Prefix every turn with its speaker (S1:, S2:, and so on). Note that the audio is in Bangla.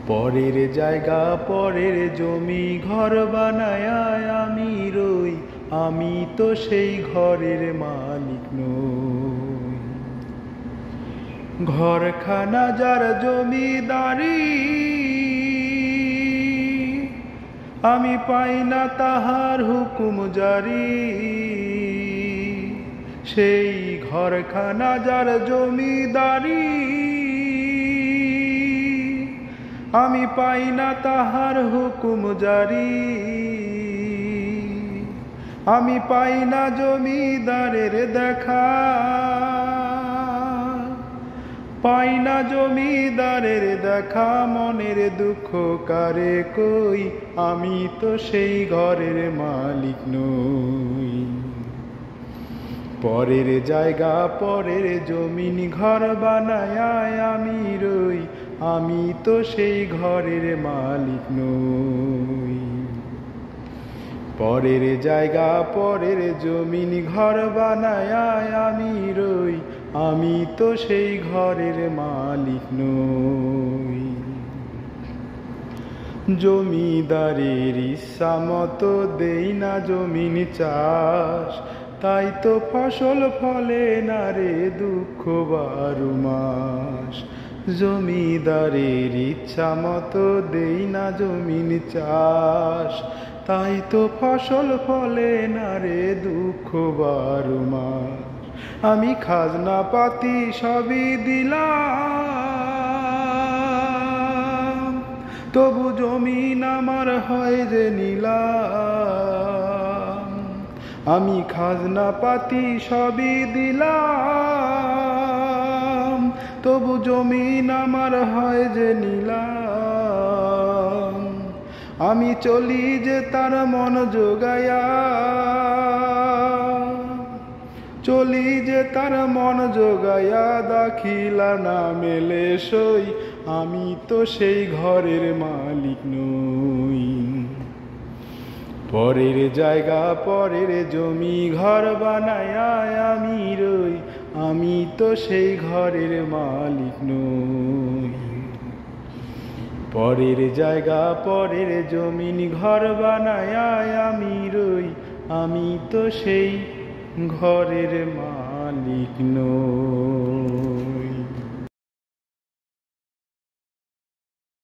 S1: পরের জায়গা পরের জমি ঘর বানায় আমি রই, আমি তো সেই ঘরের মালিক নই। ঘরখানা যার জমিদারি, আমি পাই না তাহার হুকুম জারি। সেই ঘরখানা যার জমিদারি, আমি পাই না তাহার হুকুম জারি। আমি পাই না জমিদারের দেখা, পাই না জমিদারের দেখা। মনের দুঃখ কারে কই, আমি তো সেই ঘরের মালিক নই। পরের জায়গা পরের জমিন ঘর বানায় আমি রই, আমি তো সেই ঘরের মালিক নই। পরের জায়গা পরের জমিন ঘর বানায় আমি রই, আমি তো সেই ঘরের মালিক নই। জমিদারের ইচ্ছা মতো দেই না জমিন চাষ, তাই তো ফসল ফলে না রে দুঃখ 12 মাস। জমিদারের ইচ্ছা মতো দেই না জমিন চাষ, তাই তো ফসল ফলে না রে দুঃখ 12 মাস। আমি খাজনা পাতি সবই দিলাম, তবু জমিন আমার হয় যে নিলাম। আমি খাজনা পাতি সবই দিলাম, তবু জমিন আমার হয় যে নিলাম। আমি চলি যে তার মন জোগায়া, চলি যে তার মন জোগায়া, দাখিলা না মেলে সই, আমি তো সেই ঘরের মালিক নই। পরের জায়গা পরের জমি ঘর বানায় আমি রই, আমি তো সেই ঘরের মালিক নই। পরের জায়গা পরের জমিন ঘর বানায় আমি রই, আমি তো সেই ঘরের মালিক নই।